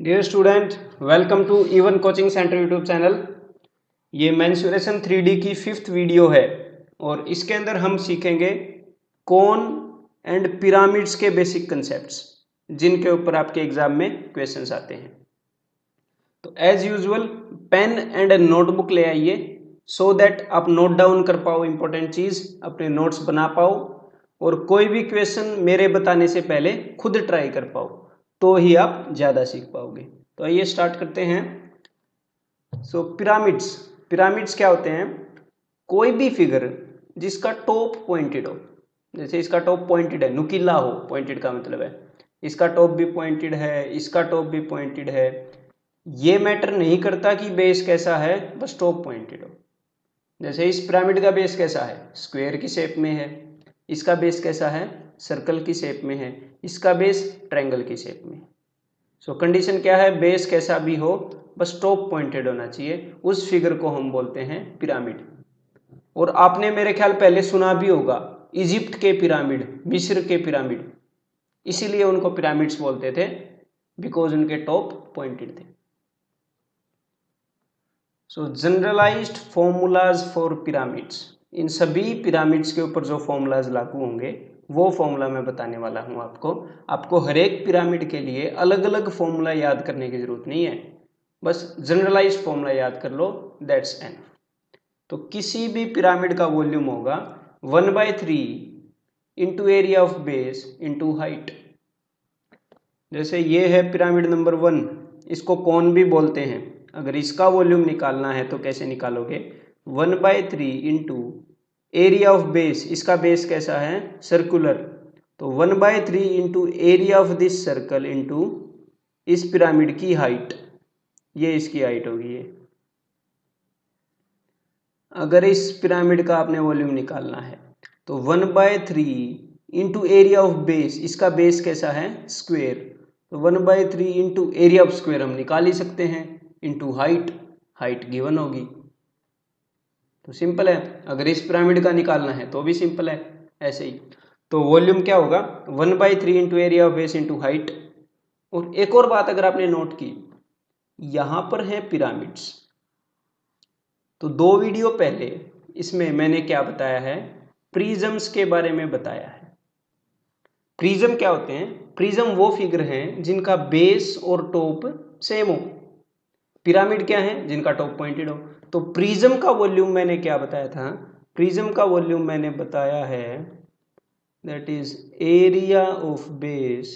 Dear student, welcome to E one coaching centre YouTube channel. ये mensuration 3D की 5th video है और इसके अंदर हम सीखेंगे कोन एंड पिरामिड्स के बेसिक कंसेप्ट्स जिनके ऊपर आपके एग्जाम में क्वेश्चंस आते हैं। तो as usual pen and notebook ले आइए सो दैट आप नोट डाउन कर पाओ, इंपॉर्टेंट चीज़ अपने नोट्स बना पाओ और कोई भी क्वेश्चन मेरे बताने से पहले खुद ट्राई कर पाओ, तो ही आप ज़्यादा सीख पाओगे। तो आइए स्टार्ट करते हैं। सो पिरामिड्स क्या होते हैं? कोई भी फिगर जिसका टॉप पॉइंटेड हो, जैसे इसका टॉप पॉइंटेड है, नुकीला हो, पॉइंटेड का मतलब है इसका टॉप भी पॉइंटेड है, इसका टॉप भी पॉइंटेड है। ये मैटर नहीं करता कि बेस कैसा है, बस टॉप पॉइंटेड हो। जैसे इस पिरामिड का बेस कैसा है, स्क्वायर की शेप में है, इसका बेस कैसा है, सर्कल की शेप में है, इसका बेस ट्रायंगल की शेप में। सो कंडीशन क्या है, बेस कैसा भी हो बस टॉप पॉइंटेड होना चाहिए, उस फिगर को हम बोलते हैं पिरामिड। और आपने मेरे ख्याल पहले सुना भी होगा इजिप्ट के पिरामिड, मिस्र के पिरामिड, इसीलिए उनको पिरामिड्स बोलते थे, बिकॉज उनके टॉप पॉइंटेड थे। सो जनरलाइज्ड फॉर्मूलाज फॉर पिरामिड्स, इन सभी पिरामिड्स के ऊपर जो फॉर्मूलाज लागू होंगे वो फॉर्मूला मैं बताने वाला हूं आपको हर एक पिरामिड के लिए अलग अलग फॉर्मूला याद करने की जरूरत नहीं है, बस जनरलाइज्ड फॉर्मूला याद कर लो, दैट्स एन। तो किसी भी पिरामिड का वॉल्यूम होगा 1/3 into area of base into height. जैसे ये है पिरामिड नंबर 1, इसको कौन भी बोलते हैं। अगर इसका वॉल्यूम निकालना है तो कैसे निकालोगे, 1/3 इंटू एरिया ऑफ बेस, इसका बेस कैसा है, सर्कुलर, तो 1/3 into area of this circle into इस पिरामिड की हाइट, ये इसकी हाइट होगी। ये अगर इस पिरामिड का आपने वॉल्यूम निकालना है तो 1/3 इंटू एरिया ऑफ बेस, इसका बेस कैसा है, स्क्वेयर, तो 1/3 इंटू एरिया ऑफ स्क्वेयर हम निकाल ही सकते हैं, इंटू हाइट, हाइट गिवन होगी। तो सिंपल है। अगर इस पिरामिड का निकालना है तो भी सिंपल है, ऐसे ही। तो वॉल्यूम क्या होगा, 1/3 into area of base into height. और एक और बात अगर आपने नोट की, यहां पर है पिरामिड्स, तो 2 वीडियो पहले इसमें मैंने क्या बताया है, प्रिज्म्स के बारे में बताया है। प्रिज्म क्या होते हैं, प्रिज्म वो फिगर हैं जिनका बेस और टॉप सेम हो। पिरामिड क्या है, जिनका टॉप पॉइंटेड हो। तो प्रिज्म का वॉल्यूम मैंने क्या बताया था, प्रिज्म का वॉल्यूम मैंने बताया है that is area of base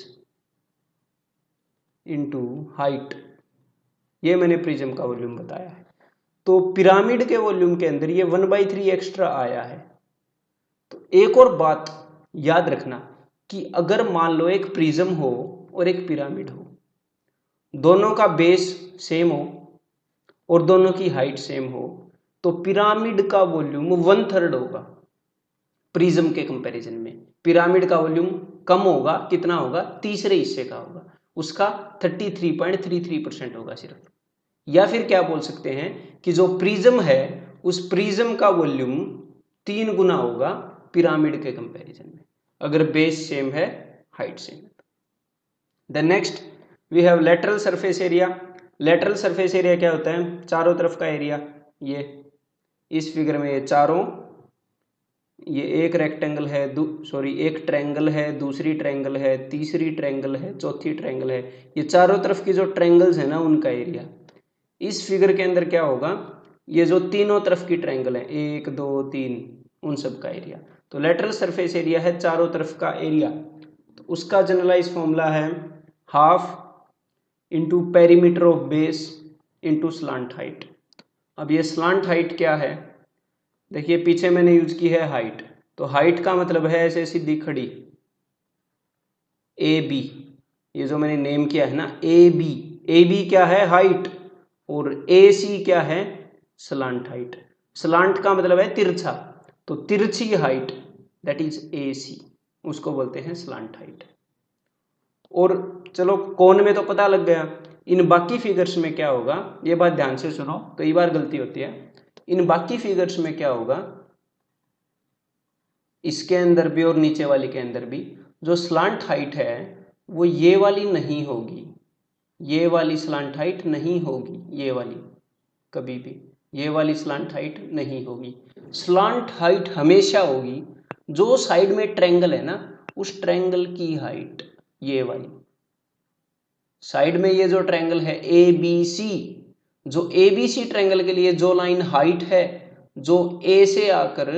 into height, ये मैंने प्रिज्म का वॉल्यूम बताया है। तो पिरामिड के वॉल्यूम के अंदर ये 1/3 एक्स्ट्रा आया है। तो एक और बात याद रखना कि अगर मान लो एक प्रिज्म हो और एक पिरामिड हो, दोनों का बेस सेम हो और दोनों की हाइट सेम हो, तो पिरामिड का वॉल्यूम 1/3 होगा प्रिज्म के कंपैरिजन में। पिरामिड का वॉल्यूम कम होगा, कितना होगा, तीसरे हिस्से का होगा, उसका 33.33% होगा सिर्फ। या फिर क्या बोल सकते हैं कि जो प्रिज्म है उस प्रिज्म का वॉल्यूम 3 गुना होगा पिरामिड के कंपैरिजन में, अगर बेस सेम है, हाइट सेम है। The next we have lateral surface area. Lateral surface area क्या होता है, चारों तरफ का एरिया। ये इस फिगर में ये चारों, ये एक रेक्टेंगल है, एक ट्रायंगल है, दूसरी ट्रायंगल है, तीसरी ट्रायंगल है, चौथी ट्रायंगल है, ये चारों तरफ की जो ट्रायंगल्स है ना उनका एरिया। इस फिगर के अंदर क्या होगा, ये जो तीनों तरफ की ट्रायंगल है, 1 2 3, उन सब का एरिया। तो लेटरल सरफेस एरिया है चारों तरफ का एरिया। तो उसका जनरलाइज फॉर्मूला है half into perimeter of base into slant height. अब ये स्लांट हाइट क्या है, देखिए पीछे मैंने यूज की है हाइट, तो हाइट का मतलब है ऐसे सीधी खड़ी, ए बी, ये जो मैंने नेम किया है ना ए बी क्या है, हाइट, और ए सी क्या है, स्लांट हाइट। स्लांट का मतलब है तिरछा, तो तिरछी हाइट दैट इज ए सी, उसको बोलते हैं स्लांट हाइट। और चलो कोण में तो पता लग गया, इन बाकी फिगर्स में क्या होगा, ये बात ध्यान से सुनो, कई बार गलती होती है। इन बाकी फिगर्स में क्या होगा, इसके अंदर भी और नीचे वाली के अंदर भी जो स्लांट हाइट है वो ये वाली नहीं होगी, ये वाली स्लांट हाइट नहीं होगी, ये वाली कभी भी ये वाली स्लांट हाइट नहीं होगी। स्लांट हाइट हमेशा होगी जो साइड में ट्रायंगल है ना, उस ट्रायंगल की हाइट, ये वाली साइड में ये जो ट्रायंगल है ए बी सी, जो ए बी सी ट्रायंगल के लिए जो लाइन हाइट है जो ए से आकर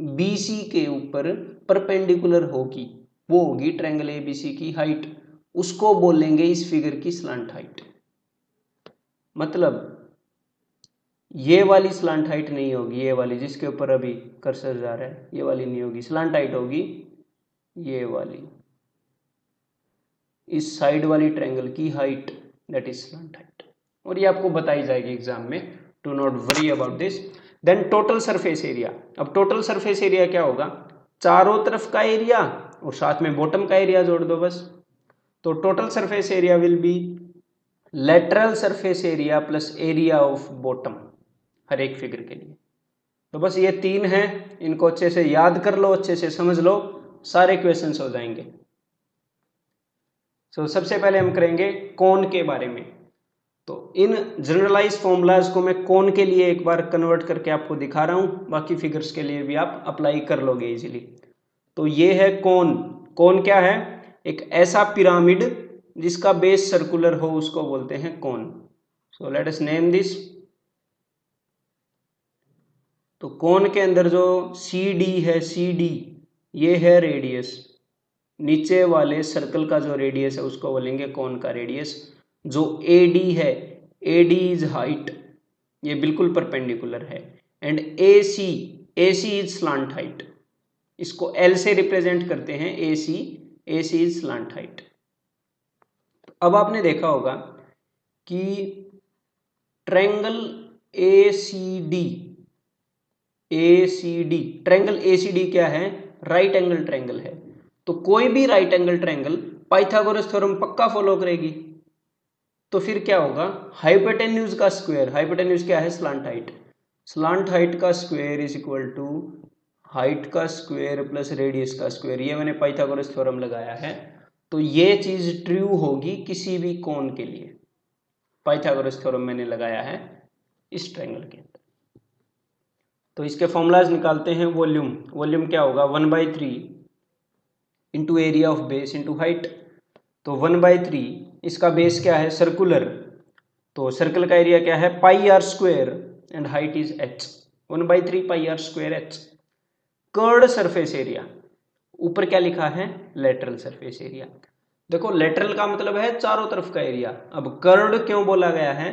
बी सी के ऊपर परपेंडिकुलर होगी, वो होगी ट्रायंगल ए बी सी की हाइट, उसको बोलेंगे इस फिगर की स्लांट हाइट। मतलब ये वाली स्लांट हाइट नहीं होगी, ये वाली जिसके ऊपर अभी कर्सर जा रहा है, ये वाली नहीं होगी, स्लांट हाइट होगी ये वाली, इस साइड वाली ट्रायंगल की height, that is slant height, और ये आपको बताई जाएगी एग्जाम में, do not worry about this. Then total surface area. अब टोटल सरफेस एरिया क्या होगा, चारों तरफ का एरिया और साथ में बॉटम का एरिया जोड़ दो बस। तो total surface area will be lateral surface area plus area of bottom, हर एक फिगर के लिए। तो बस ये तीन हैं, इनको अच्छे से याद कर लो, अच्छे से समझ लो, सारे क्वेश्चंस हो जाएंगे। सबसे पहले हम करेंगे कोन के बारे में। तो इन जनरलाइज फॉर्मूलाज को मैं कोन के लिए एक बार कन्वर्ट करके आपको दिखा रहा हूं, बाकी फिगर्स के लिए भी आप अप्लाई कर लोगे इजीली। तो ये है कोन। कोन क्या है, एक ऐसा पिरामिड जिसका बेस सर्कुलर हो, उसको बोलते हैं cone. So let us name this. तो कोन के अंदर जो सी डी है, सी डी ये है रेडियस, नीचे वाले सर्कल का जो रेडियस है उसको बोलेंगे कोन का रेडियस। जो ए डी है, ए डी इज हाइट, ये बिल्कुल परपेंडिकुलर है। And A C is slant height, इसको एल से रिप्रेजेंट करते हैं, A C is slant height. अब आपने देखा होगा कि triangle A C D, triangle A C D क्या है, राइट एंगल ट्रायंगल है। तो कोई भी right angle triangle Pythagoras theorem पक्का फॉलो करेगी। तो फिर क्या होगा, हाइपोटेन्यूज का स्क्वायर, हाइपोटेन्यूज क्या है, स्लांट हाइट, स्लांट हाइट का square is equal to height का स्क्वायर प्लस रेडियस का स्क्वायर। ये मैंने पाइथागोरस थ्योरम लगाया है। तो ये चीज ट्रू होगी किसी भी कोन के लिए, पाइथागोरस थ्योरम मैंने लगाया है इस ट्रायंगल के अंदर। तो इसके फॉर्मूलाज निकालते हैं। वॉल्यूम क्या होगा, 1/3 into area of base into height. तो 1/3, इसका बेस क्या है, सर्कुलर, तो सर्कल का एरिया क्या है, pi r square and height is h, 1/3 pi r square h। Curved surface area, ऊपर क्या लिखा है, लेटरल सरफेस एरिया। देखो लेटरल का मतलब है चारों तरफ का एरिया। अब कर्ड क्यों बोला गया है,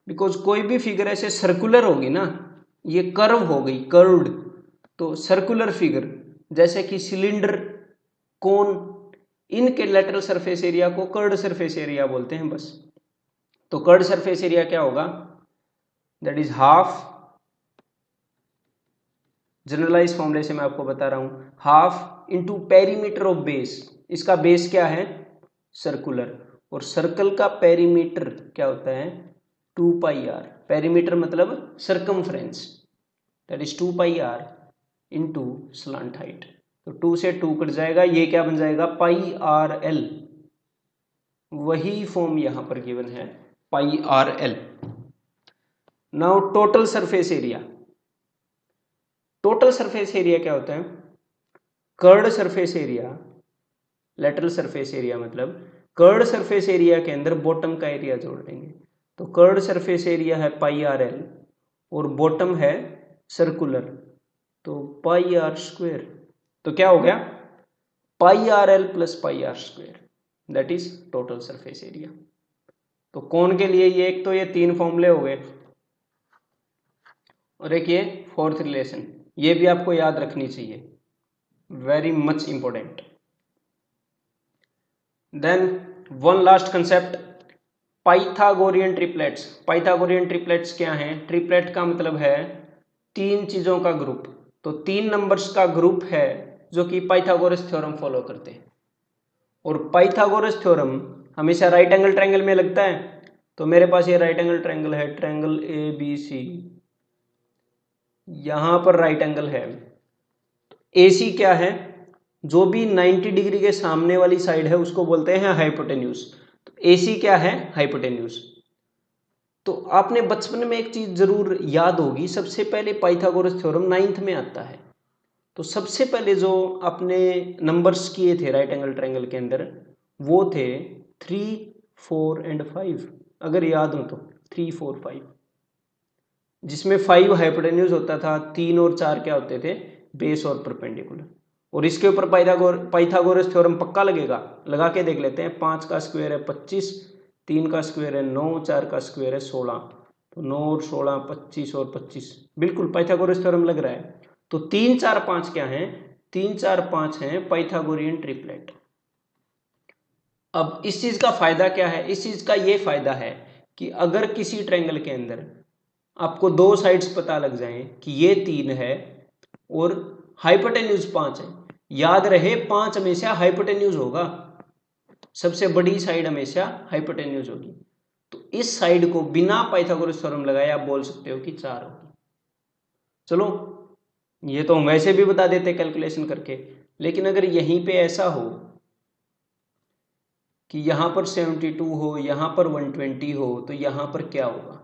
बिकॉज कोई भी फिगर ऐसे सर्कुलर होगी ना, ये कर्व हो गई, कर्व्ड, तो सर्कुलर फिगर जैसे कि सिलेंडर, कोन, इनके लेटरल सरफेस एरिया को कर्ड सरफेस एरिया बोलते हैं बस। तो कर्ड सरफेस एरिया क्या होगा, दैट इज हाफ, जनरलाइज फॉर्मूले से मैं आपको बता रहा हूं, half into perimeter of base. इसका बेस क्या है, सर्कुलर, और सर्कल का पेरीमीटर क्या होता है, 2πr। पेरीमीटर मतलब circumference, that is 2πr into slant height. तो 2 से 2 कट जाएगा, ये क्या बन जाएगा, πrl। वही फॉर्म यहां पर गिवन है, πrl। Now total surface area. Total surface area क्या होता है, curd surface area, lateral surface area मतलब कर्ड सरफेस एरिया के अंदर बॉटम का एरिया जोड़ देंगे। तो कर्ड सरफेस एरिया है πrl और बॉटम है सर्कुलर, तो πr स्क्वायर। तो क्या हो गया, πrl plus πr square, that is total surface area. तो कोन के लिए ये एक तो ये 3 फॉर्मूले हो गए, और एक ये फोर्थ रिलेशन, ये भी आपको याद रखनी चाहिए, very much important. Then one last concept, Pythagorean triplets. Pythagorean triplets क्या हैं, ट्रिपलेट का मतलब है 3 चीजों का ग्रुप। तो 3 नंबर्स का ग्रुप है जो कि पाइथागोरस थ्योरम फॉलो करते हैं। और पाइथागोरस थ्योरम हमेशा राइट एंगल ट्रायंगल में लगता है। तो मेरे पास ये राइट एंगल ट्रायंगल है, ट्रायंगल ABC, यहां पर राइट एंगल है। AC क्या है, जो भी 90 डिग्री के सामने वाली साइड है उसको बोलते हैं हाइपोटेन्यूज। तो AC क्या है? हाइपोटेन्यूज। तो आपने बचपन में एक चीज जरूर याद होगी, सबसे पहले पाइथागोरस थ्योरम 9th में आता है। तो सबसे पहले जो आपने नंबर्स किए थे राइट एंगल ट्रायंगल के अंदर वो थे 3, 4 एंड 5, अगर याद हो तो 3, 4, 5, जिसमें 5 हाइपोटेन्यूज होता था, 3 और 4 क्या होते थे? बेस और परपेंडिकुलर। और इसके ऊपर पाइथागोरस थ्योरम पक्का लगेगा, लगा के देख लेते हैं। 5 का स्क्वायर है 25, 3 का स्क्वायर है 9, 4 का स्क्वायर है 16, तो 9 और 16 25 और 25, बिल्कुल पाइथागोरस थ्योरम लग रहा है। तो 3, 4, 5 क्या है? 3, 4, 5 है पाइथागोरियन ट्रिपलेट। अब इस चीज का फायदा क्या है? इस चीज का ये फायदा है कि अगर किसी ट्रायंगल के अंदर आपको दो साइड्स पता लग जाएं कि ये 3 है और हाइपोटेन्यूज 5 है, याद रहे 5 हमेशा हाइपोटेन्यूज होगा, सबसे बड़ी साइड हमेशा हाइपोटेन्यूज होगी। तो इस साइड को बिना पाइथागोरस थ्योरम लगाए आप बोल सकते हो कि 4 होगी। चलो ये तो हम वैसे भी बता देते कैलकुलेशन करके, लेकिन अगर यहीं पे ऐसा हो कि यहां पर 72 हो, यहां पर 120 हो, तो यहां पर क्या होगा?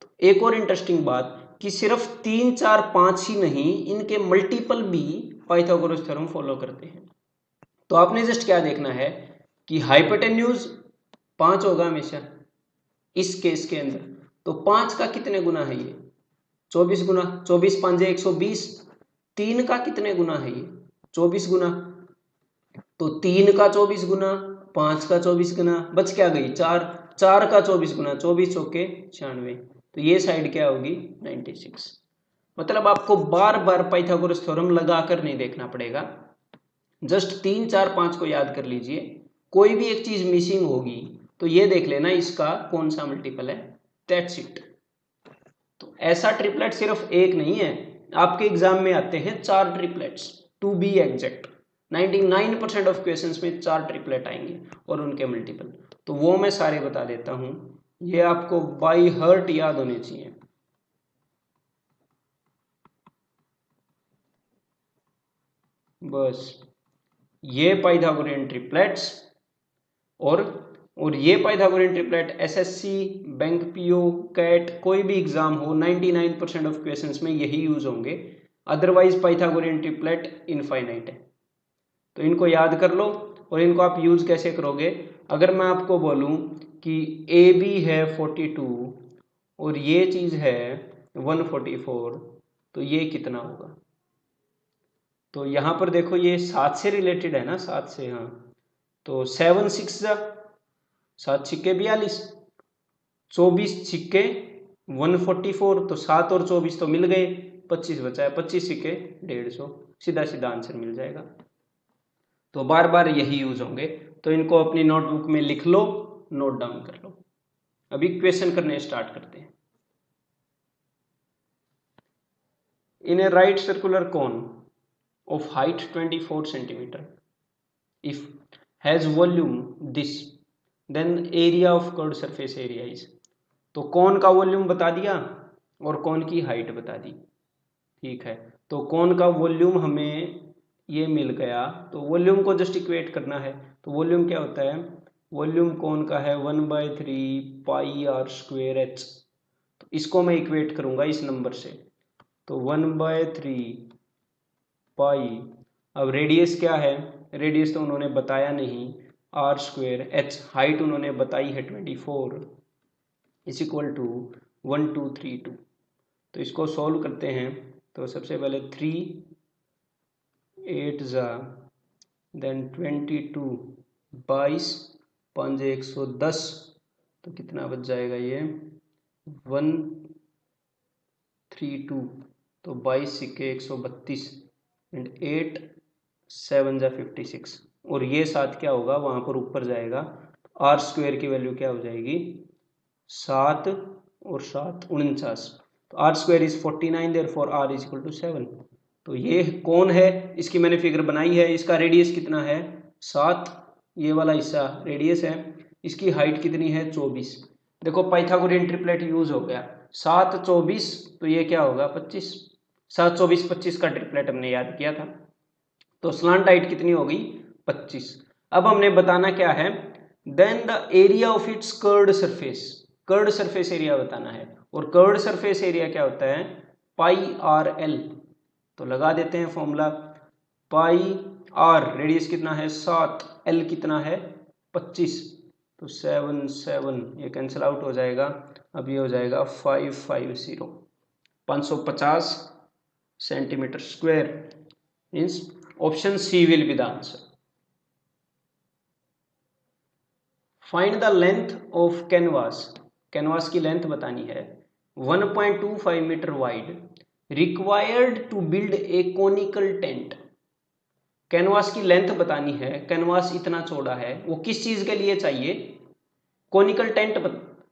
तो एक और इंटरेस्टिंग बात कि सिर्फ 3, 4, 5 ही नहीं, इनके मल्टीपल भी पाइथागोरस थ्योरम फॉलो करते हैं। तो आपने जस्ट क्या देखना है कि हाइपोटेन्यूज 5 होगा हमेशा इस केस के अंदर, तो 5 का कितने गुना है ये? 24 गुना, 24 5 120। 3 का कितने गुना है ये? 24 गुना। तो 3 का 24 गुना, 5 का 24 गुना, बच क्या गई? 4, 4 का 24 गुना, 24 चौके 96, तो ये साइड क्या होगी? 96। मतलब आपको बार बार पाइथागोरस थ्योरम लगाकर नहीं देखना पड़ेगा, जस्ट 3, 4, 5 को याद कर लीजिए। कोई भी एक चीज मिसिंग होगी तो ये देख लेना इसका कौन सा मल्टीपल है, दैट्स इट। तो ऐसा ट्रिपलेट सिर्फ एक नहीं है, आपके एग्जाम में आते हैं 4 triplets, to be exact 99% of questions में 4 ट्रिपलेट आएंगे और उनके मल्टीपल। तो वो मैं सारे बता देता हूं, ये आपको बाय हार्ट याद होने चाहिए। बस ये पाइथागोरियन ट्रिपलेट्स और ये Pythagorean triplet SSC, bank PO, CAT, कोई भी एग्जाम हो 99% ऑफ क्वेश्चंस में यही यूज होंगे, अदरवाइज पाइथागोरियन ट्रिपलेट इनफाइनाइट है। तो इनको याद कर लो। और इनको आप यूज कैसे करोगे? अगर मैं आपको बोलूं कि ए बी है 42 और ये चीज है 144, तो ये कितना होगा? तो यहां पर देखो ये 7 से रिलेटेड है ना, 7 से, हाँ, तो 7 6 7 छिक्के 42, 24 छिक्के 144, तो 7 और 24 तो मिल गए, 25 बचा है, 25 छिक्के 150, सीधा सीधा आंसर मिल जाएगा। तो बार बार यही यूज होंगे, तो इनको अपनी नोटबुक में लिख लो, नोट डाउन कर लो। अभी क्वेश्चन करने स्टार्ट करते हैं। In a right circular cone of height 24 centimetre if has volume this, then area of curved surface area is. तो कौन का वॉल्यूम बता दिया और कौन की हाइट बता दी, ठीक है। तो कौन का वॉल्यूम हमें ये मिल गया, तो वॉल्यूम को जस्ट इक्वेट करना है। तो वॉल्यूम क्या होता है? वॉल्यूम कौन का है? 1/3 पाई आर स्क्वेयर एच। तो इसको मैं इक्वेट करूंगा इस नंबर से, तो 1/3 पाई, अब रेडियस क्या है? रेडियस तो उन्होंने बताया नहीं, आर स्क्वेयर एच, हाइट उन्होंने बताई है 24, इज इक्वल टू 1232। तो इसको सॉल्व करते हैं। तो सबसे पहले 3 8 जा, देन 22 22 5 110, तो कितना बच जाएगा ये 132, तो 22 सिक्के 132 एंड 8 7 जा 56, और ये 7 क्या होगा वहां पर ऊपर जाएगा, आर स्क्वेयर की वैल्यू क्या हो जाएगी 7 और 7 49, तो R square is 49, therefore R is equal to 7। तो ये कौन है, इसकी मैंने फिगर बनाई है, इसका रेडियस कितना है 7, ये वाला हिस्सा रेडियस है, इसकी हाइट कितनी है 24। देखो पाइथागोरियन ट्रिपलेट यूज हो गया, 7 24, तो ये क्या होगा 25, 7 24 25 का ट्रिपलेट हमने याद किया था। तो स्लांट हाइट कितनी हो गई 25। अब हमने बताना क्या है then the area of its curved surface, curved surface area बताना है। और कर्व्ड सरफेस एरिया क्या होता है, पाई आर एल। तो लगा देते हैं फॉर्मूला, पाई आर रेडियस कितना है 7, एल कितना है 25, तो 7 7 ये कैंसिल आउट हो जाएगा। अब ये हो जाएगा 550, 550 centimetre square. Means option C will be the answer. Find the length of canvas, canvas की लेंथ बतानी है 1.25 metre wide, required to build a conical tent. Canvas की लेंथ बतानी है, कैनवास इतना चौड़ा है, वो किस चीज के लिए चाहिए, कोनिकल टेंट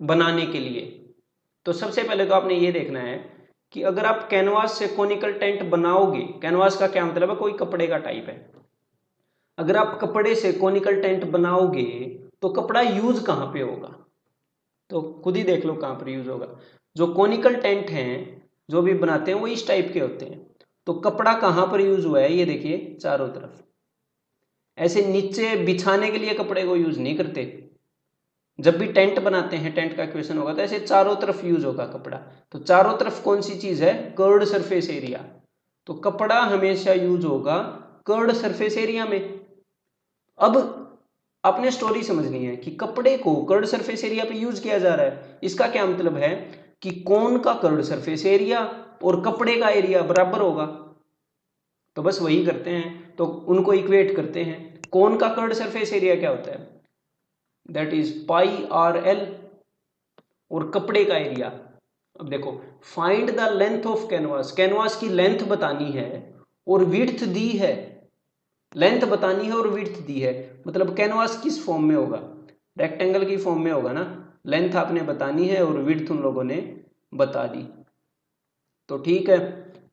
बनाने के लिए। तो सबसे पहले तो आपने ये देखना है कि अगर आप कैनवास से कोनिकल टेंट बनाओगे, कैनवास का क्या मतलब है, कोई कपड़े का टाइप है। अगर आप कपड़े से कोनिकल टेंट बनाओगे तो कपड़ा यूज कहां पे होगा, तो खुद ही देख लो कहां पर यूज होगा। जो कोनिकल टेंट हैं जो भी बनाते हैं वो इस टाइप के होते हैं। तो कपड़ा कहां पर यूज हुआ है, ये देखिए चारों तरफ। ऐसे नीचे बिछाने के लिए कपड़े को यूज नहीं करते। जब भी टेंट बनाते हैं, टेंट का क्वेश्चन होगा तो ऐसे चारों तरफ यूज होगा कपड़ा। तो चारों तरफ कौन सी चीज है, कर्व्ड सरफेस एरिया। तो कपड़ा हमेशा यूज होगा कर्व्ड सरफेस एरिया में। अब आपने स्टोरी समझनी है कि कपड़े को कर्व्ड सरफेस एरिया पे यूज किया जा रहा है, इसका क्या मतलब है कि कोन का कर्व्ड सरफेस एरिया और कपड़े का एरिया बराबर होगा। तो बस वही करते हैं, तो उनको इक्वेट करते हैं। कोन का कर्व्ड सरफेस एरिया क्या होता है, that is pi r L, और कपड़े का एरिया। अब देखो, find the length of canvas, canvas की लेंथ बतानी है और विड्थ दी है, लेंथ बतानी है और विड्थ दी है। मतलब कैनवास किस फॉर्म में होगा, रेक्टेंगल की फॉर्म में होगा ना। लेंथ आपने बतानी है और विड्थ उन लोगों ने बता दी। तो ठीक है,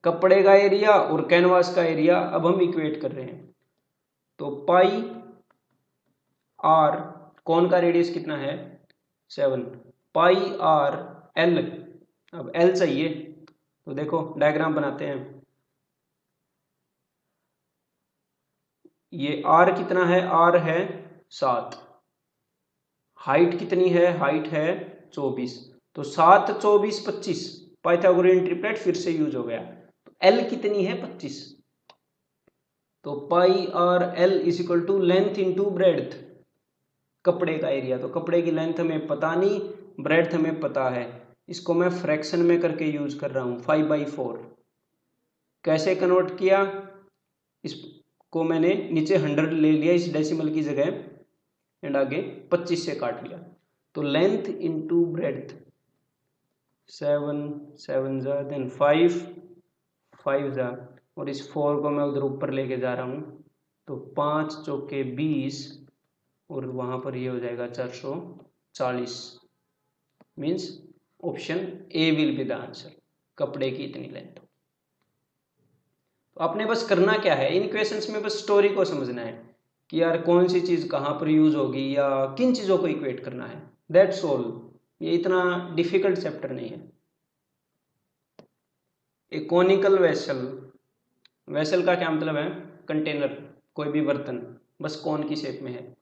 कपड़े का एरिया और कैनवास का एरिया अब हम इक्वेट कर रहे हैं। तो पाई आर, कौन का रेडियस कितना है 7, पाई आर एल। अब एल चाहिए, तो देखो डायग्राम बनाते हैं। ये आर कितना है, आर है 7, हाइट कितनी है, हाइट है 24, तो 7 24 25, पाइथागोरियन ट्रिपलेट फिर से यूज हो गया। तो एल कितनी है 25, तो pi r l is equal to length into breadth, कपड़े का एरिया। तो कपड़े की लेंथ हमें पता नहीं, ब्रेड्थ हमें पता है, इसको मैं फ्रैक्शन में करके यूज कर रहा हूं 5/4। कैसे कन्वर्ट किया, इसको मैंने नीचे 100 ले लिया इस डेसिमल की जगह, एंड आगे 25 से काट लिया। तो लेंथ इंटू ब्रेड्थ 7 7 जा, देन 5 5 जा, और इस 4 को मैं उधर ऊपर लेके जा रहा हूं, तो 5 चौके 20, और वहां पर ये हो जाएगा 440। Means option A will be the answer, कपड़े की इतनी लेंथ। तो आपने बस करना क्या है, इन क्वेश्चंस में बस स्टोरी को समझना है कि यार कौन सी चीज कहां पर यूज होगी या किन चीजों को इक्वेट करना है, दैट्स ऑल। ये इतना डिफिकल्ट चैप्टर नहीं है। ए कोनिकल वेसल, वेसल का क्या मतलब है, कंटेनर, कोई भी बर्तन, बस कौन की शेप में है।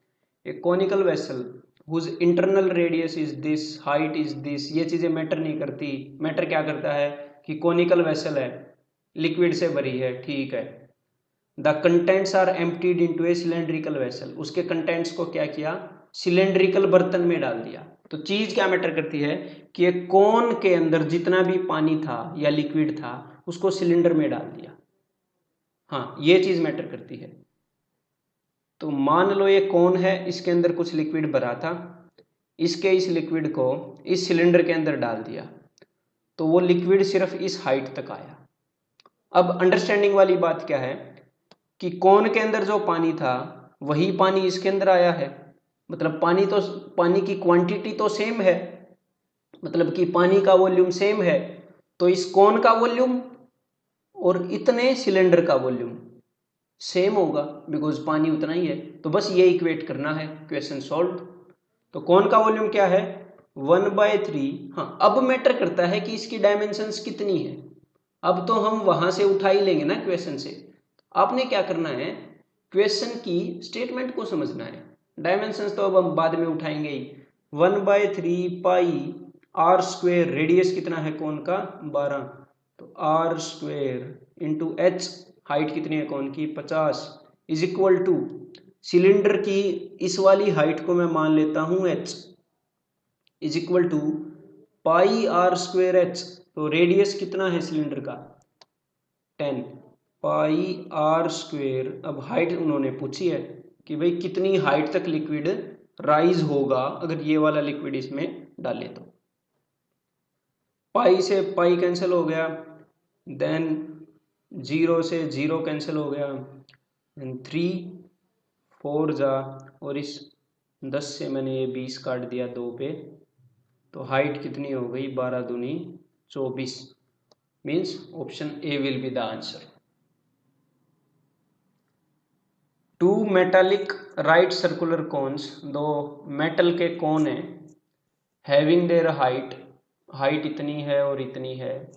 A conical vessel whose internal radius is this, height is this, ये चीजें मैटर नहीं करती। मैटर क्या करता है कि कोनिकल वेसल है, लिक्विड से भरी है, ठीक है। The contents are emptied into a cylindrical vessel, उसके कंटेंट्स को क्या किया, सिलेंड्रिकल बर्तन में डाल दिया। तो चीज क्या मैटर करती है कि एक कोन के अंदर जितना भी पानी था या लिक्विड था उसको सिलेंडर में डाल दिया। हाँ, ये चीज मैटर करती है। तो मान लो ये कोन है, इसके अंदर कुछ लिक्विड भरा था, इसके इस लिक्विड को इस सिलेंडर के अंदर डाल दिया, तो वो लिक्विड सिर्फ इस हाइट तक आया। अब अंडरस्टैंडिंग वाली बात क्या है कि कोन के अंदर जो पानी था वही पानी इसके अंदर आया है। मतलब पानी की क्वांटिटी तो सेम है, मतलब कि पानी का वॉल्यूम सेम है, तो इस कोन का वॉल्यूम और इतने सिलेंडर का वॉल्यूम सेम होगा, बिकॉज पानी उतना ही है। तो बस ये इक्वेट करना है, क्वेश्चन सॉल्व। तो कोन का वॉल्यूम क्या है 1/3। हाँ, अब मैटर करता है कि इसकी डायमेंशंस कितनी है। अब तो हम वहां से उठा ही लेंगे ना क्वेश्चन से। आपने क्या करना है, क्वेश्चन की स्टेटमेंट को समझना है। डायमेंशंस तो अब हम बाद में उठाएंगे ही। 1/3 पाई आर स्क्वेयर, रेडियस कितना है कोन का 12, तो R square into H, height कितनी है कोन की 50, इज इक्वल टू सिलेंडर की इस वाली हाइट को मैं मान लेता हूं H, is equal to pi R square H, तो रेडियस कितना है सिलेंडर का 10 पाई आर स्क्वेयर। अब हाइट उन्होंने पूछी है कि भाई कितनी हाइट तक लिक्विड राइज होगा अगर ये वाला लिक्विड इसमें डाले, तो पाई से पाई कैंसिल हो गया, देन 0 से 0 कैंसिल हो गया, देन 3 4 जा, और इस 10 से मैंने ये 20 काट दिया 2 पे, तो हाइट कितनी हो गई 12 दूनी 24, means option A will be the answer. Two metallic right circular cones, दो मेटल के कोन है, हैविंग देयर हाइट इतनी है और इतनी है,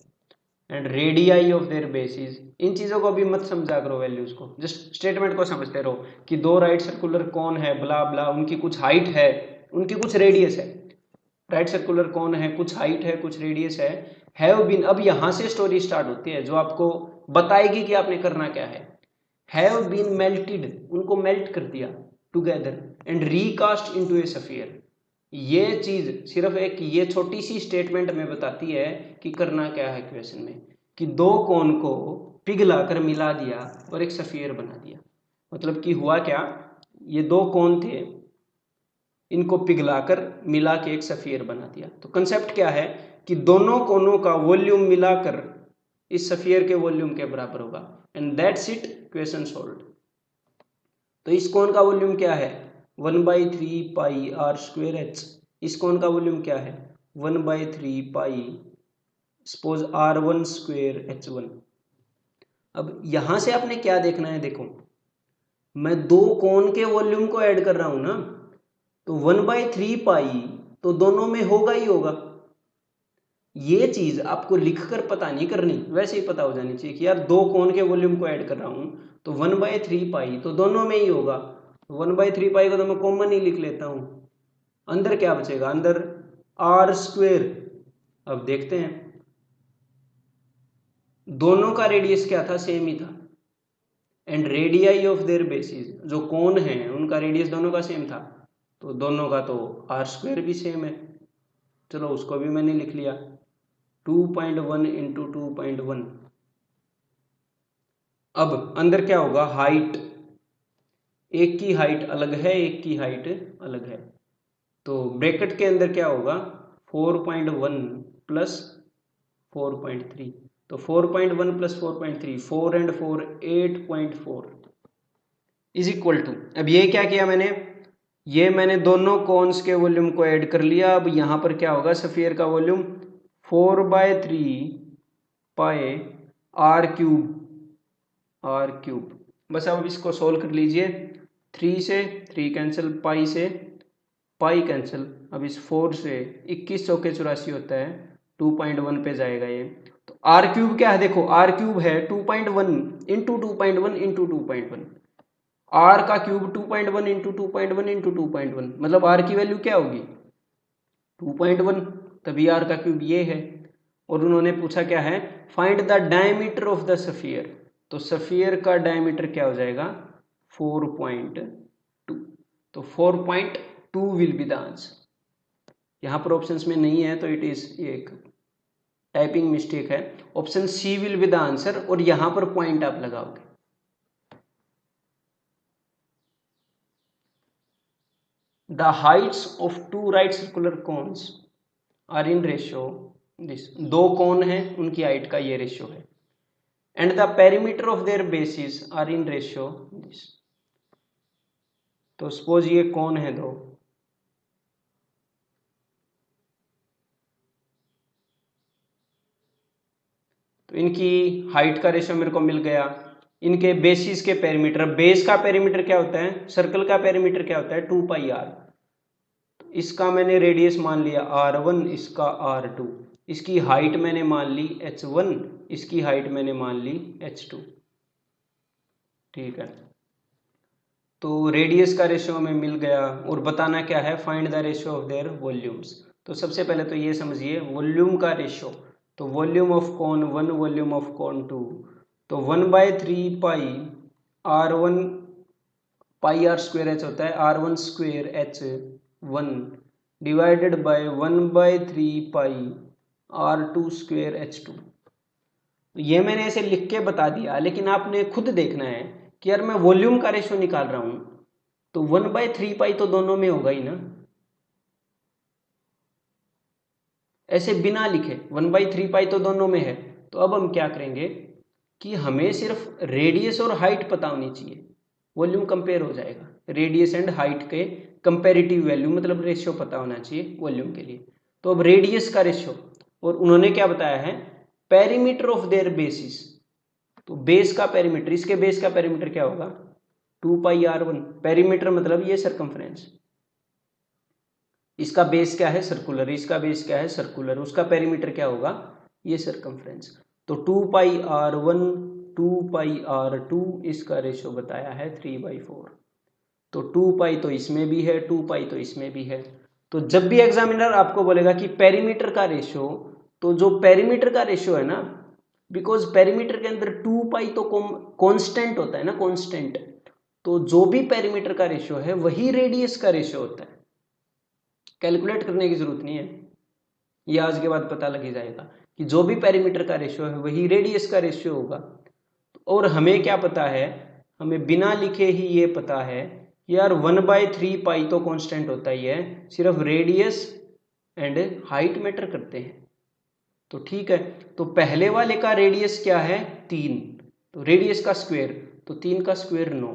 and radii of their bases. इन चीज़ों को अभी मत समझा करो वैल्यूज को, जस्ट स्टेटमेंट को समझते रहो कि दो राइट सर्कुलर कोन है ब्ला ब्ला, उनकी कुछ हाइट है, उनकी कुछ रेडियस है, राइट सर्कुलर कोन है, कुछ हाइट है, कुछ रेडियस है, हैव बीन। अब यहां से स्टोरी स्टार्ट होती है जो आपको बताएगी कि आपने करना क्या है। हैव बीन मेल्टेड, उनको मेल्ट कर दिया together and recast into A sphere. ये चीज सिर्फ एक ये छोटी सी स्टेटमेंट में बताती है कि करना क्या है क्वेश्चन में, कि दो कोन को पिघला कर मिला दिया और एक सफियर बना दिया। मतलब कि हुआ क्या, ये दो कोन थे, इनको पिघलाकर मिला के एक सफियर बना दिया। तो कंसेप्ट क्या है कि दोनों कोनों का वॉल्यूम मिलाकर इस सफियर के वॉल्यूम के बराबर होगा, and that's it, question solved. तो इस कोन का वॉल्यूम क्या है 1/3 पाई आर स्क्वेयर एच, इस कोन का वॉल्यूम क्या है 1/3 पाई सपोज R1 स्क्वेयर H1। अब यहां से आपने क्या देखना है, देखो मैं दो कोन के वॉल्यूम को ऐड कर रहा हूं ना, तो 1/3 पाई तो दोनों में होगा ही होगा। ये चीज आपको लिखकर पता नहीं करनी, वैसे ही पता हो जानी चाहिए कि यार दो कोन के वॉल्यूम को ऐड कर रहा हूं, तो 1/3 पाई तो दोनों में ही होगा। 1/3 पाई को तो मैं कॉमन ही लिख लेता हूं, अंदर क्या बचेगा, अंदर आर स्क्वेयर। अब देखते हैं, दोनों का रेडियस क्या था, सेम ही था, and radii of their basis, जो कोन है उनका रेडियस दोनों का सेम था, तो दोनों का तो आर स्क्वेयर भी सेम है। चलो उसको भी मैंने लिख लिया 2.1 इंटू 2.1। अब अंदर क्या होगा, हाइट, एक की हाइट अलग है, एक की हाइट अलग है, तो ब्रैकेट के अंदर क्या होगा 4.1 प्लस 4.3, तो 4.1 plus 4.3, 4 and 4 8.4 is equal to. अब ये क्या किया मैंने, ये मैंने दोनों कॉन्स के वॉल्यूम को ऐड कर लिया। अब यहां पर क्या होगा, सफियर का वॉल्यूम 4/3 पाए आर क्यूब। बस अब इसको सोल्व कर लीजिए, 3 से 3 कैंसिल, पाई से पाई कैंसिल, अब इस 4 से 21 चौके 84 होता है, 2.1 पे जाएगा ये, तो आर क्यूब क्या है, देखो आर क्यूब है 2.1 इंटू 2.1 इंटू 2.1, आर का क्यूब 2.1 इंटू 2.1 इंटू 2.1, मतलब आर की वैल्यू क्या होगी 2.1, तभी आर का क्यूब ये है। और उन्होंने पूछा क्या है, find the diameter of the sphere, तो सफियर का डायमीटर क्या हो जाएगा 4.2, तो 4.2 विल बी द आंसर। यहां पर ऑप्शंस में नहीं है तो इट इज एक टाइपिंग मिस्टेक है, option C will be the answer, और यहां पर पॉइंट आप लगाओगे। The heights of two right circular cones are in ratio this, दो कोन है उनकी हाइट का ये रेशियो है, and the perimeter of their bases are in ratio this। तो सपोज ये कोन है दो, तो इनकी हाइट का रेशियो मेरे को मिल गया, इनके बेसिस के पेरीमीटर, बेस का पेरीमीटर क्या होता है, सर्कल का पेरीमीटर क्या होता है 2πr, इसका मैंने रेडियस मान लिया r1, इसका r2, इसकी हाइट मैंने मान ली h1, इसकी हाइट मैंने मान ली h2, ठीक है। तो रेडियस का रेशियो हमें मिल गया और बताना क्या है, find the ratio of their volumes. तो सबसे पहले तो ये समझिए वॉल्यूम का रेशियो, तो volume of cone 1, volume of cone 2, तो 1/3 pi R1 pi R square H होता है R1 square H1 divided by 1/3 pi R2 square H2। तो ये मैंने ऐसे लिख के बता दिया, लेकिन आपने खुद देखना है कि यार मैं वॉल्यूम का रेशियो निकाल रहा हूं, तो 1/3 पाई तो दोनों में होगा ही ना। ऐसे बिना लिखे 1/3 पाई तो दोनों में है। तो अब हम क्या करेंगे कि हमें सिर्फ रेडियस और हाइट पता होनी चाहिए, वॉल्यूम कंपेयर हो जाएगा। रेडियस एंड हाइट के कंपेरेटिव वैल्यू मतलब रेशियो पता होना चाहिए वॉल्यूम के लिए। तो अब रेडियस का रेशियो, और उन्होंने क्या बताया है, पेरीमीटर ऑफ देयर बेसिस। तो बेस का पेरीमीटर, इसके बेस का पेरीमीटर क्या होगा 2πr1। पेरीमीटर मतलब ये सर्कमफ्रेंस, इसका बेस क्या है सर्कुलर, इसका बेस क्या है सर्कुलर, उसका पेरीमीटर क्या होगा ये सर्कमफ्रेंस। तो 2πr1 2πr2 इसका रेशियो बताया है 3/4। तो 2π तो इसमें भी है, 2π तो इसमें भी है। तो जब भी एग्जामिनर आपको बोलेगा कि पेरीमीटर का रेशियो, तो जो पेरीमीटर का रेशियो है ना, बिकॉज पेरीमीटर के अंदर 2π तो कांस्टेंट होता है ना, कांस्टेंट। तो जो भी पेरीमीटर का रेशियो है वही रेडियस का रेशियो होता है। कैलकुलेट करने की जरूरत नहीं है, ये आज के बाद पता लग ही जाएगा कि जो भी पेरीमीटर का रेशियो है वही रेडियस का रेशियो होगा। और हमें क्या पता है, हमें बिना लिखे ही ये पता है कि यार 1/3 पाई तो कांस्टेंट होता ही है, सिर्फ रेडियस एंड हाइट मैटर करते हैं। तो ठीक है, तो पहले वाले का रेडियस क्या है 3, तो रेडियस का स्क्वायर, तो 3 का स्क्वायर 9।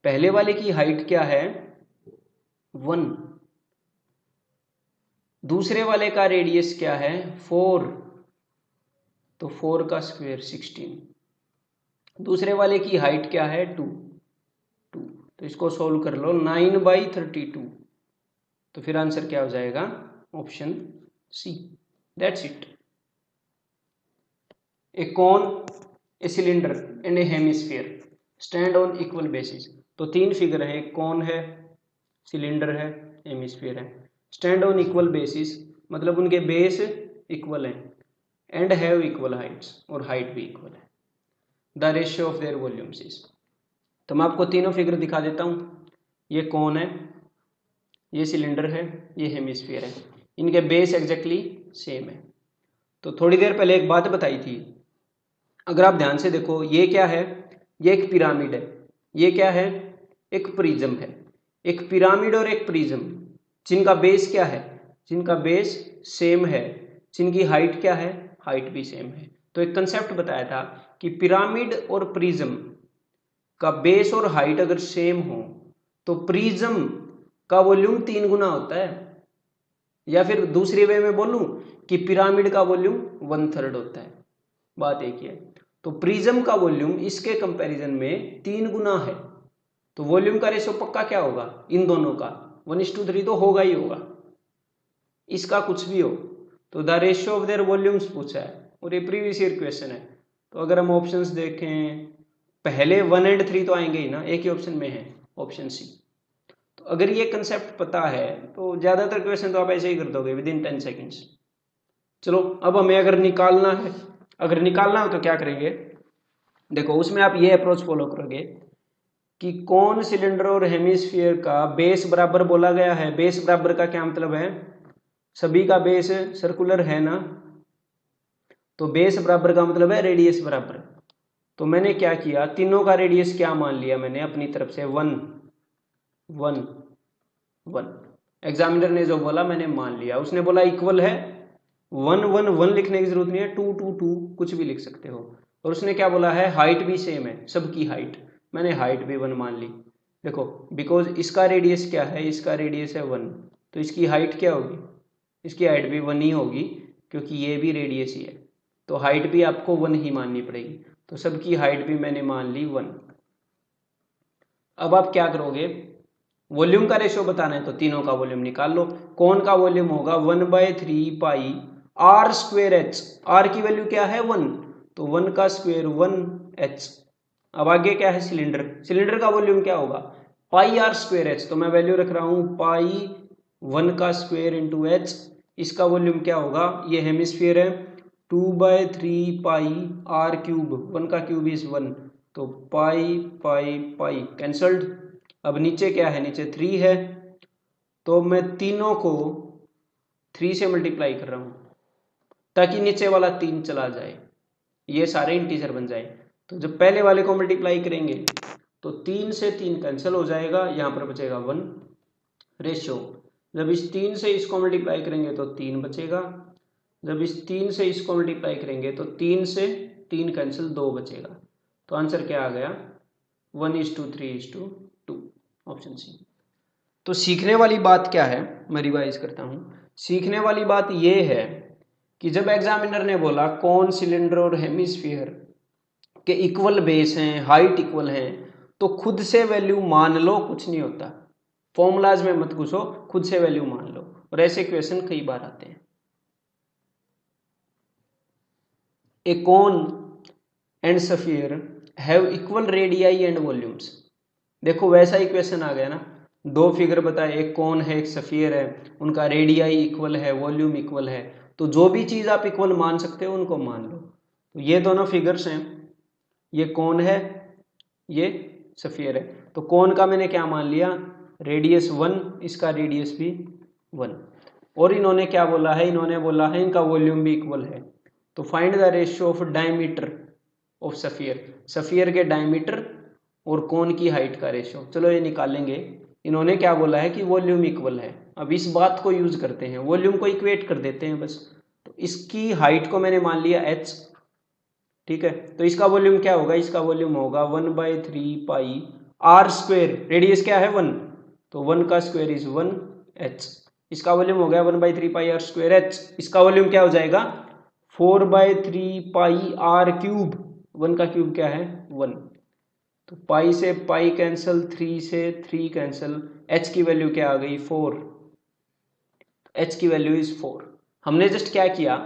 पहले वाले की हाइट क्या है 1, दूसरे वाले का रेडियस क्या है 4, तो 4 का स्क्वायर 16। दूसरे वाले की हाइट क्या है 2, तो इसको सोल्व कर लो 9/32। तो फिर आंसर क्या हो जाएगा option C, that's it. A cone, a cylinder and a hemisphere stand on equal basis. तो तीन फिगर है, एक कोन है, सिलेंडर है, हेमिस्फीयर है। स्टैंड ऑन इक्वल बेसिस मतलब उनके बेस इक्वल है, एंड हैव इक्वल हाइट्स, और हाइट भी इक्वल है। The ratio of their volumes is, तो मैं आपको तीनों फिगर दिखा देता हूँ। ये कोन है, ये सिलेंडर है, ये हेमिस्फीयर है, इनके बेस एग्जैक्टली सेम है। तो थोड़ी देर पहले एक बात बताई थी, अगर आप ध्यान से देखो, ये क्या है, ये एक पिरामिड है, ये क्या है एक प्रिज्म है। एक पिरामिड और एक प्रिज्म जिनका बेस क्या है, जिनका बेस सेम है, जिनकी हाइट क्या है, हाइट भी सेम है। तो एक कंसेप्ट बताया था कि पिरामिड और प्रिज्म का बेस और हाइट अगर सेम हो तो प्रिज्म का वॉल्यूम 3 गुना होता है, या फिर दूसरी वे में बोलूं कि पिरामिड का वॉल्यूम 1/3 होता है। बात एक ही है। तो प्रिज्म का वॉल्यूम इसके कंपैरिजन में 3 गुना है, तो वॉल्यूम का रेशियो पक्का क्या होगा इन दोनों का 1:3 तो होगा ही होगा, इसका कुछ भी हो। तो the ratio of their volumes पूछा है और ये प्रीवियस ईयर क्वेश्चन है। तो अगर हम ऑप्शंस देखें, पहले 1 और 3 तो आएंगे ही ना, एक ही ऑप्शन में है ऑप्शन सी। तो अगर ये कंसेप्ट पता है तो ज्यादातर क्वेश्चन तो आप ऐसे ही कर दोगे विदिन 10 सेकेंड्स। चलो अब हमें अगर निकालना है, अगर निकालना हो तो क्या करेंगे, देखो उसमें आप ये अप्रोच फॉलो करोगे कि कौन सिलेंडर और हेमिस्फीयर का बेस बराबर बोला गया है। बेस बराबर का क्या मतलब है, सभी का बेस सर्कुलर है ना, तो बेस बराबर का मतलब है रेडियस बराबर। तो मैंने क्या किया, तीनों का रेडियस क्या मान लिया मैंने अपनी तरफ से 1 1 1। एग्जामिनर ने जो बोला मैंने मान लिया, उसने बोला इक्वल है 1 1 1 लिखने की जरूरत नहीं है, 2 2 2 कुछ भी लिख सकते हो। और उसने क्या बोला है हाइट भी सेम है, सबकी हाइट, मैंने हाइट भी 1 मान ली। देखो बिकॉज इसका रेडियस क्या है, इसका रेडियस है 1, तो इसकी हाइट क्या होगी, इसकी हाइट भी 1 ही होगी क्योंकि ये भी रेडियस ही है, तो हाइट भी आपको 1 ही माननी पड़ेगी। तो सबकी हाइट भी मैंने मान ली 1। अब आप क्या करोगे, वॉल्यूम का रेशियो बताना है तो तीनों का वॉल्यूम निकाल लो। कौन का वॉल्यूम होगा 1/3 पाई R स्क्वेयर H, R की वैल्यू क्या है 1, तो 1 का स्क्वेयर 1 H। अब आगे क्या है सिलेंडर, सिलेंडर का वॉल्यूम क्या होगा पाई आर स्क्वेयर एच, तो मैं वैल्यू रख रहा हूं पाई 1 का स्क्वेयर इंटू एच। इसका वॉल्यूम क्या होगा, ये हेमिस्फीयर है, 2/3 पाई आर क्यूब, 1 का क्यूब इज 1, तो पाई पाई पाई कैंसल्ड। अब नीचे क्या है, नीचे 3 है, तो मैं तीनों को 3 से मल्टीप्लाई कर रहा हूं ताकि नीचे वाला 3 चला जाए, ये सारे इंटीजर बन जाए। तो जब पहले वाले को मल्टीप्लाई करेंगे तो 3 से 3 कैंसिल हो जाएगा, यहां पर बचेगा 1 रेशियो। जब इस 3 से इसको मल्टीप्लाई करेंगे तो 3 बचेगा, जब इस 3 से इसको मल्टीप्लाई करेंगे तो 3 से 3 कैंसिल, 2 बचेगा। तो आंसर क्या आ गया, 1:3:2, ऑप्शन सी। तो सीखने वाली बात क्या है, मैं रिवाइज करता हूं। सीखने वाली बात यह है कि जब एग्जामिनर ने बोला कौन सिलेंडर और हेमिस्फीयर के इक्वल बेस हैं, हाइट इक्वल है, तो खुद से वैल्यू मान लो, कुछ नहीं होता, फॉर्मूलाज में मत घुसो, खुद से वैल्यू मान लो। और ऐसे क्वेश्चन कई बार आते हैं। A cone and sphere have equal radii and volumes. देखो वैसा ही क्वेश्चन आ गया ना, दो फिगर बताए, एक कोन है एक स्फीयर है, उनका रेडियाई इक्वल है, वॉल्यूम इक्वल है, तो जो भी चीज आप इक्वल मान सकते हो उनको मान लो। तो ये दोनों फिगर्स हैं, ये कोन है, ये स्फीयर है। तो कोन का मैंने क्या मान लिया, रेडियस 1, इसका रेडियस भी 1। और इन्होंने क्या बोला है, इन्होंने बोला है इनका वॉल्यूम भी इक्वल है। तो find the ratio of diameter of sphere, sphere के डायमीटर और कोन की हाइट का रेशियो, चलो ये निकालेंगे। इन्होंने क्या बोला है कि वॉल्यूम इक्वल है, अब इस बात को यूज करते हैं, वॉल्यूम को इक्वेट कर देते हैं बस। तो इसकी हाइट को मैंने मान लिया h, ठीक है, तो इसका वॉल्यूम क्या होगा, इसका वॉल्यूम होगा 1/3 पाई आर स्क्वेयर, रेडियस क्या है 1, तो 1 का स्क्वेयर इज 1h, इसका वॉल्यूम हो गया 1/3 पाई आर स्क्वेयर h। इसका वॉल्यूम क्या हो जाएगा 4/3 पाई आर क्यूब, 1 का क्यूब क्या है 1, तो पाई से पाई कैंसिल, 3 से 3 कैंसिल, h की वैल्यू क्या आ गई 4, h की वैल्यू इज 4। हमने जस्ट क्या किया,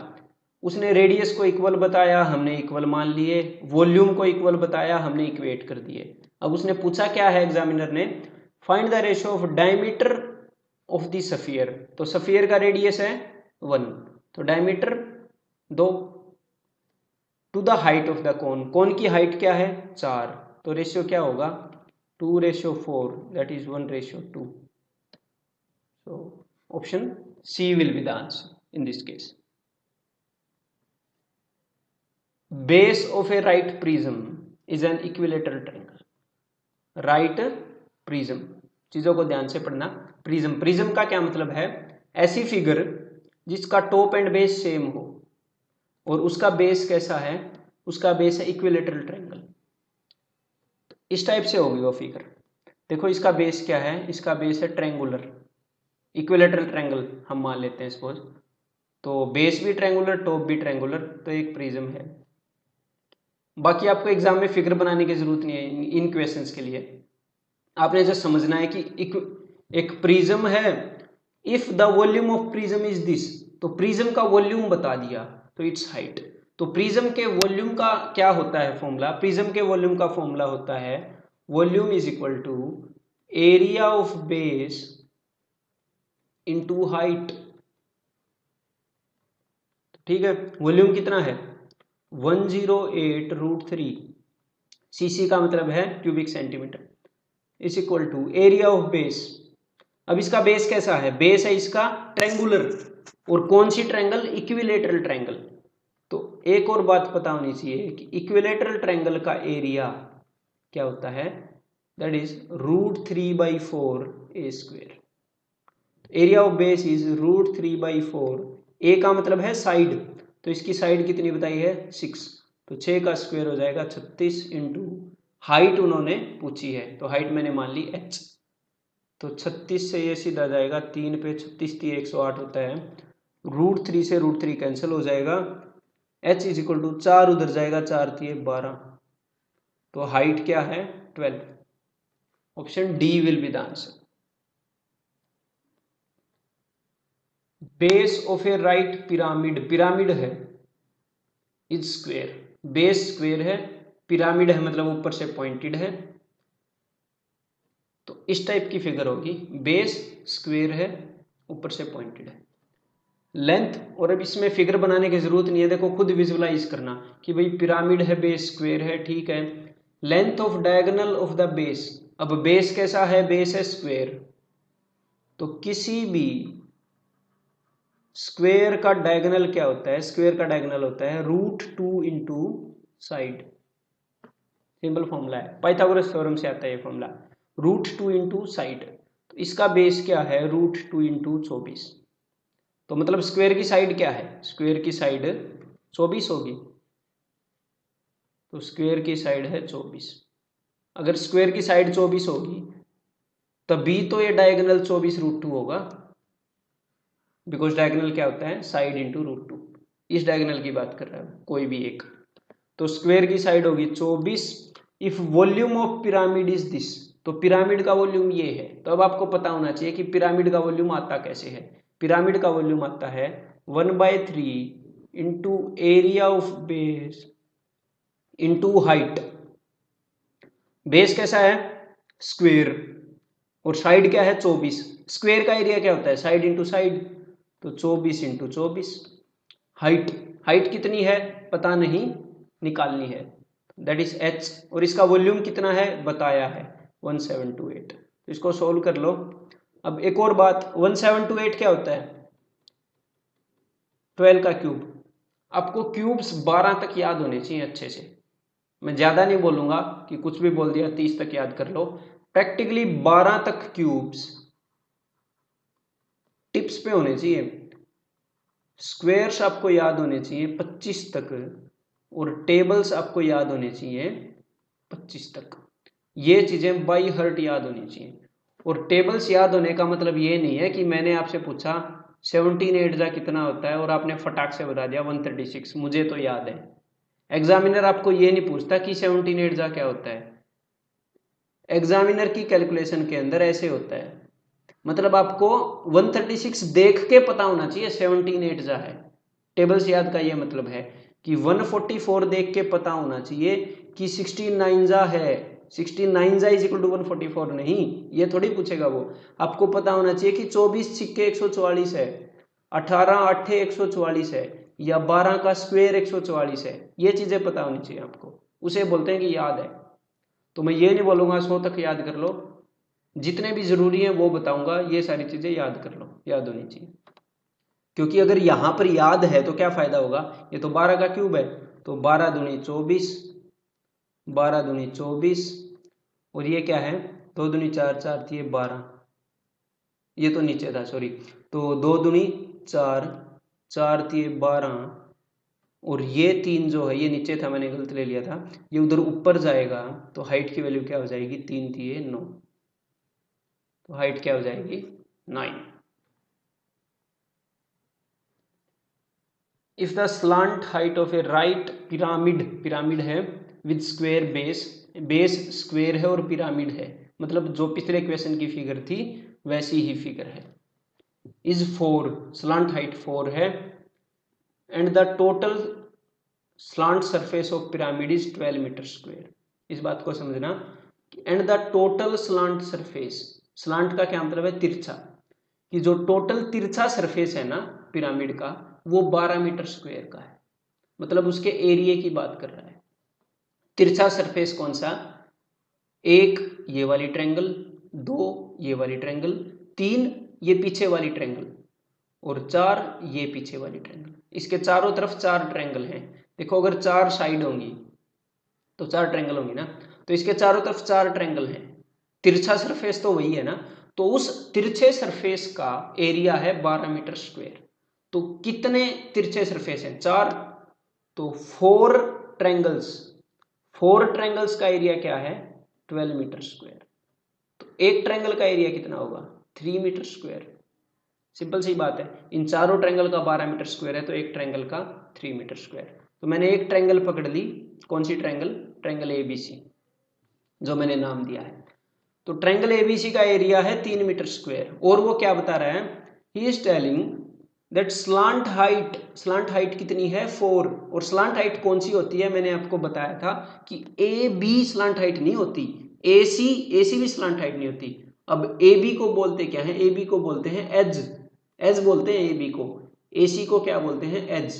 उसने रेडियस को इक्वल बताया, हमने इक्वल मान लिए, वॉल्यूम को इक्वल बताया, हमने इक्वेट कर दिए। अब उसने पूछा क्या है एग्जामिनर ने, find the ratio of diameter of the sphere, तो स्फीयर का रेडियस है 1, तो diameter 2, to the height of the cone, cone की हाइट क्या है 4, तो रेशियो क्या होगा 2:4, that is 1:2। So option C will be the answer in this case. Base of a right prism is an equilateral triangle. Right prism, चीजों को ध्यान से पढ़ना। प्रिज्म, प्रिज्म का क्या मतलब है, ऐसी फिगर जिसका टॉप एंड बेस सेम हो, और उसका बेस कैसा है, उसका बेस है इक्विलेटरल ट्रायंगल। इस टाइप से होगी वो फिगर। देखो इसका बेस क्या है, इसका बेस है ट्रायंगुलर, इक्विलेटरल ट्रायंगल हम मान लेते हैं सपोज, तो बेस भी ट्रायंगुलर, टॉप भी ट्रायंगुलर, तो एक प्रिज्म है। बाकी आपको एग्जाम में फिगर बनाने की जरूरत नहीं है इन क्वेश्चंस के लिए, आपने जस्ट समझना है कि एक प्रिज्म है, if the volume of prism is this, तो प्रिज्म का वॉल्यूम बता दिया तो इट्स हाइट। तो प्रिज्म के वॉल्यूम का क्या होता है फॉर्मूला, प्रिज्म के वॉल्यूम का फॉर्मूला होता है volume is equal to area of base into height, ठीक है। वॉल्यूम कितना है 108√3, सीसी का मतलब है cubic centimetre, is equal to area of base. अब इसका बेस कैसा है, बेस है इसका ट्रायंगुलर, और कौन सी ट्रायंगल, इक्विलेटरल ट्रायंगल। तो एक और बात पता होनी चाहिए कि इक्विलेटरल ट्रायंगल का एरिया क्या होता है, that is √3/4 A square. Area of base is √3/4, ए का मतलब है साइड, तो इसकी साइड कितनी बताई है 6, तो 6 का स्क्वायर हो जाएगा 36 इंटू हाइट उन्होंने पूछी है, तो हाइट मैंने मान ली h, तो 36 से ये सीधा जाएगा 3 पे, 36 108 होता है, √3 से √3 कैंसिल हो जाएगा, h इज इक्वल टू 4 उधर जाएगा, 4 12, तो हाइट क्या है 12, option D will be the answer. Base of a right pyramid, pyramid है इज स्क्वेयर, बेस स्क्वेयर है, पिरामिड है मतलब ऊपर से पॉइंटेड है, तो इस टाइप की फिगर होगी, बेस स्क्वायर है, ऊपर से पॉइंटेड है, लेंथ। और अब इसमें फिगर बनाने की जरूरत नहीं है, देखो खुद विजुअलाइज करना कि भाई पिरामिड है, बेस स्क्वायर है, ठीक है। Length of diagonal of the base, अब बेस कैसा है, बेस है स्क्वायर, तो किसी भी स्क्वायर का डायगोनल क्या होता है, स्क्वायर का डायगोनल होता है √2 इंटू साइड। सिंपल फॉर्मूला है, पाइथागोरस थ्योरम से आता है ये फॉर्मूला, √2 इंटू साइड। तो इसका बेस क्या है, √2 इंटू 24। तो मतलब स्क्वायर की साइड क्या है, स्क्वायर की साइड 24 होगी, तो स्क्वायर की साइड है 24। अगर स्क्वायर की साइड 24 होगी तभी तो ये डायगोनल 24√2 होगा, बिकॉज डायगोनल क्या होता है, साइड इंटू √2। इस डायगोनल की बात कर रहा है कोई भी एक, तो स्क्वायर की साइड होगी 24। If volume of pyramid is this, तो पिरामिड का वॉल्यूम ये है। तो अब आपको पता होना चाहिए कि पिरामिड का वॉल्यूम आता कैसे है। पिरामिड का वॉल्यूम आता है 1/3 into area of base into height. Base कैसा है, स्क्वायर, और साइड क्या है 24। स्क्वायर का एरिया क्या होता है, साइड इंटू साइड, तो 24 इंटू 24। हाइट, हाइट कितनी है पता नहीं, निकालनी है, दैट इज h। और इसका वॉल्यूम कितना है बताया है 1728। तो इसको सोल्व कर लो। अब एक और बात, 1728 क्या होता है, 12 का क्यूब। आपको क्यूब्स 12 तक याद होने चाहिए अच्छे से, मैं ज्यादा नहीं बोलूंगा कि कुछ भी बोल दिया 30 तक याद कर लो। प्रैक्टिकली 12 तक क्यूब्स टिप्स पे होने चाहिए। स्क्वेयर्स आपको याद होने चाहिए 25 तक, और टेबल्स आपको याद होने चाहिए 25 तक। ये चीजें बाई हर्ट याद होनी चाहिए। और टेबल्स याद होने का मतलब ये नहीं है कि मैंने आपसे पूछा 17 8 कितना होता है और आपने फटाक से बता दिया 136, मुझे तो याद है। एग्जामिनर आपको ये नहीं पूछता कि 17 8 क्या होता है। एग्जामिनर की कैलकुलेशन के अंदर ऐसे होता है, मतलब आपको 136 देख के पता होना चाहिए 17 8 है। टेबल्स याद का ये मतलब है कि 144 देख के पता होना चाहिए कि 16 9 है, 16 9 इज इक्वल टू 144 नहीं, ये थोड़ी पूछेगा वो। आपको पता होना चाहिए कि 24 छिक्के 144 है, 18 8 144 है, या 12 का स्क्वायर 144 है। ये चीजें पता होनी चाहिए आपको, उसे बोलते हैं कि याद है। तो मैं ये नहीं बोलूंगा 100 तक याद कर लो, जितने भी जरूरी है वो बताऊंगा, ये सारी चीजें याद कर लो, याद होनी चाहिए। क्योंकि अगर यहां पर याद है तो क्या फायदा होगा, ये तो 12 का क्यूब है, तो 12 दूनी 24, 12 दूनी 24, और ये क्या है 2 दूनी 4, 4 थी 12, ये तो नीचे था सॉरी, तो 2 दूनी 4, 4 थी 12, और ये 3 जो है ये नीचे था, मैंने गलत ले लिया था, ये उधर ऊपर जाएगा, तो हाइट की वैल्यू क्या हो जाएगी, 3 थी 9, तो हाइट क्या हो जाएगी 9। If the slant height of a right pyramid, pyramid है with square base, base square है और पिरामिड है, मतलब जो पिछले क्वेश्चन की फिगर थी वैसी ही फिगर है, इज 4, स्लांट हाइट 4 है, and the total slant surface of pyramid is 12 metre square. इस बात को समझना, and the total slant surface, slant का क्या मतलब है, तिरछा, कि जो टोटल तिरछा सरफेस है ना पिरामिड का वो 12 मीटर स्क्वायर का है, मतलब उसके एरिया की बात कर रहा है। तिरछा सरफेस कौन सा, 1 ये वाली ट्रायंगल, 2 ये वाली ट्रायंगल, 3 ये पीछे वाली ट्रायंगल, और 4 ये पीछे वाली ट्रायंगल। इसके चारों तरफ 4 ट्रायंगल हैं। देखो अगर 4 साइड होंगी तो 4 ट्रायंगल होंगी ना, तो इसके चारों तरफ 4 ट्रायंगल हैं। तिरछा सरफेस तो वही है ना, तो उस तिरछे सरफेस का एरिया है 12 मीटर स्क्वायर। तो कितने तिरछे सरफेस हैं, 4, तो 4 ट्रायंगल्स, 4 ट्रायंगल्स का एरिया क्या है 12 मीटर स्क्वायर। तो एक ट्रायंगल का एरिया कितना होगा 3 मीटर स्क्वायर। सिंपल सी बात है, इन चारों ट्रायंगल का 12 मीटर स्क्वायर है, तो एक ट्रायंगल का 3 मीटर स्क्वायर। तो मैंने एक ट्रायंगल पकड़ ली, कौन सी ट्रायंगल, ट्रायंगल ABC, जो मैंने नाम दिया है। तो ट्रायंगल ABC का एरिया है 3 मीटर स्क्वायर, और वो क्या बता रहा है, he is telling that slant height, slant height कितनी है 4, और स्लांट हाइट कौन सी होती है, मैंने आपको बताया था कि AB स्लांट हाइट नहीं होती, AC भी स्लांट हाइट नहीं होती। अब AB को बोलते क्या है, AB को बोलते हैं एज बोलते हैं AB को, AC को क्या बोलते हैं, एज।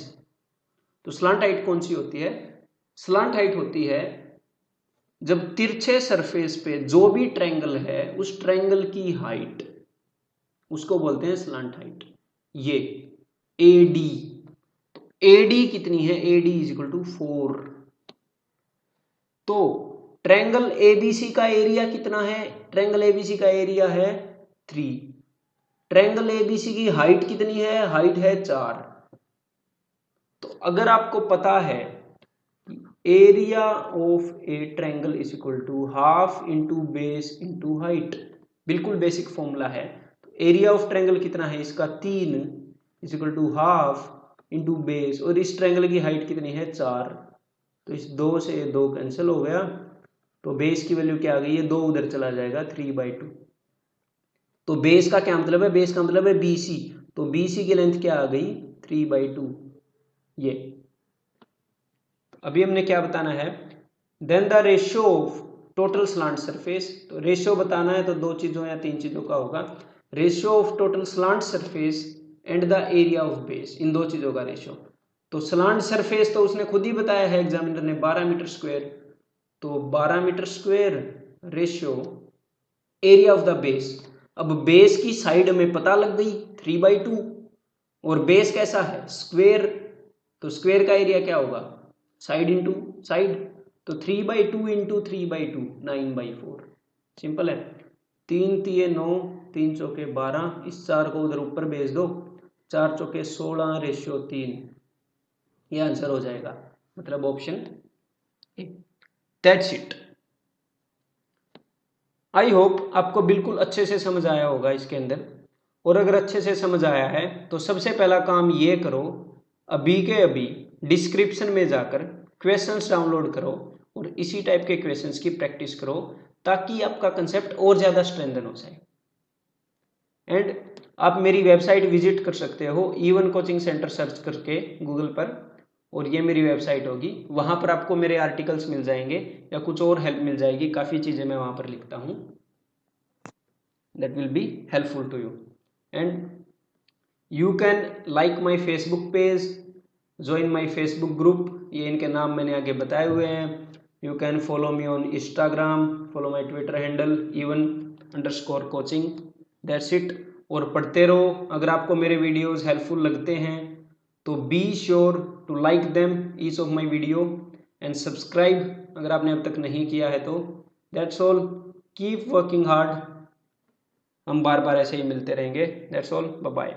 तो स्लांट हाइट कौन सी होती है, स्लांट हाइट होती है जब तिरछे सरफेस पे जो भी ट्रायंगल है उस ट्रायंगल की हाइट, उसको बोलते हैं स्लांट हाइट। ये AD, तो AD कितनी है, AD इज इक्वल टू 4। तो ट्रायंगल ABC का एरिया कितना है, ट्रायंगल ABC का एरिया है 3। ट्रायंगल ABC की हाइट कितनी है, हाइट है 4। तो अगर आपको पता है area of a triangle is equal to half into base into height, बिल्कुल बेसिक फॉर्मूला है। तो एरिया ऑफ ट्रायंगल कितना है इसका 3 is equal to half into base, और इस ट्रायंगल की हाइट कितनी है 4। तो इस 2 से 2 कैंसिल हो गया, तो बेस की वैल्यू क्या आ गई है, 2 उधर चला जाएगा 3/2। तो बेस का क्या मतलब है, बेस का मतलब है BC, तो BC की लेंथ क्या आ गई 3/2। ये अभी हमने क्या बताना है, then the ratio of total slant surface. तो रेशियो बताना है तो 2 चीजों या 3 चीजों का होगा, ratio of total slant surface and the area of base, इन 2 चीजों का रेशियो। तो स्लांट सरफेस तो उसने खुद ही बताया है एग्जामिनर ने 12 मीटर स्क्वायर, तो 12 metre square ratio area of the base. अब बेस की साइड में पता लग गई 3/2, और बेस कैसा है स्क्वायर, तो स्क्वायर का एरिया क्या होगा साइड इंटू साइड, तो 3/2 इंटू 3/2 9/4, सिंपल है। 3 तिये 9, 3 चौके 12, इस 4 को उधर ऊपर भेज दो, 4 चौके 16 रेशियो 3, ये आंसर हो जाएगा, मतलब option A. That's it. I hope आपको बिल्कुल अच्छे से समझ आया होगा इसके अंदर, और अगर अच्छे से समझ आया है तो सबसे पहला काम ये करो, अभी के अभी डिस्क्रिप्शन में जाकर क्वेश्चंस डाउनलोड करो और इसी टाइप के क्वेश्चंस की प्रैक्टिस करो, ताकि आपका कंसेप्ट और ज़्यादा स्ट्रेंथन हो जाए। एंड आप मेरी वेबसाइट विजिट कर सकते हो, E1 कोचिंग सेंटर सर्च करके गूगल पर, और ये मेरी वेबसाइट होगी, वहाँ पर आपको मेरे आर्टिकल्स मिल जाएंगे या कुछ और हेल्प मिल जाएगी, काफ़ी चीज़ें मैं वहाँ पर लिखता हूँ, that will be helpful to you. And you can like my Facebook page, join my Facebook group, ये इनके नाम मैंने आगे बताए हुए हैं। You can follow me on Instagram, follow my Twitter handle E1_coaching, that's it. और पढ़ते रहो, अगर आपको मेरे वीडियोस हेल्पफुल लगते हैं तो be sure to like them each of my video and subscribe अगर आपने अब तक नहीं किया है तो। That's all, keep working hard, हम बार बार ऐसे ही मिलते रहेंगे। That's all, bye bye.